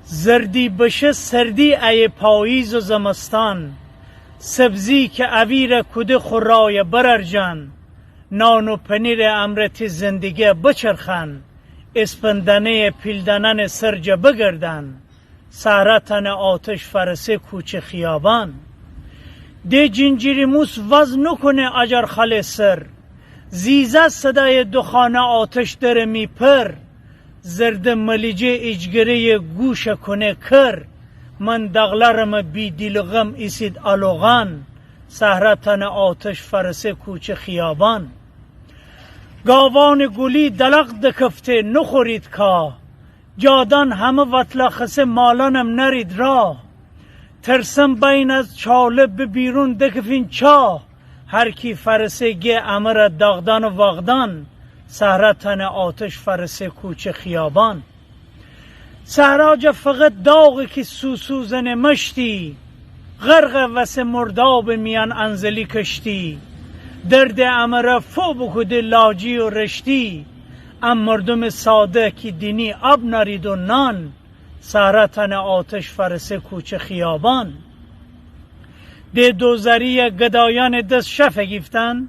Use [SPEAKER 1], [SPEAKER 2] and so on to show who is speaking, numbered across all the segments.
[SPEAKER 1] زردی بشه سردی ای پاییز و زمستان، سبزی که اویر کده خورای بررجان، نان و پنیر امرت زندگی بچرخن، اسپندنه پیلدنن سرج بگردن، سهرتن آتش فرسه کوچه خیابان. ده جنجیری موس وز نکنه اجر خل سر، زیزه صدای دخانه آتش در میپر، زرد ملیجه اجگره گوش کنه کر، من دغلرم بی دیل غم ایسید آلوغان، سهرتن آتش فرسه کوچه خیابان. گاوان گلی دلق دکفته نخورید که، جادان همه وطلخسه مالانم نرید راه، ترسم بین از چاله به بیرون دکفین چاه، هر کی فرسه گه امر داغدان و واغدان، سهرتن آتش فرسه کوچه خیابان. سهراج فقط داغی که سوسوزن مشتی، غرق وس مرداب میان انزلی کشتی، درد امر فو بکده لاجی و رشتی، ام مردم ساده که دینی آب نرید و نان، سهرتن آتش فرسه کوچه خیابان. ده دوزری گدایان دست شفه گفتن،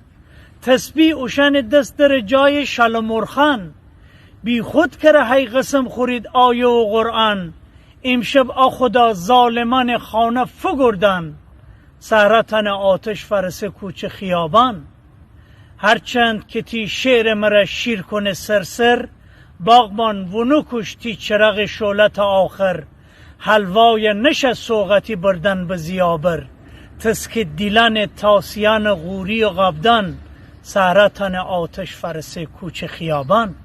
[SPEAKER 1] تسبیح اوشن دست در جای شلمرخان، بی خود کره هی قسم خورید آیه و قرآن، امشب خدا ظالمان خانه فگردن، سهرتن آتش فرسه کوچه خیابان. هرچند که تی شعر مرا شیر کنه سرسر، باغبان ونو کشتی چراغ شولت آخر، حلوای نش سوغتی بردن به زیابر، تسک دیلان تاسیان غوری و غبدان، سهرتن آتش فرسه کوچه خیابان.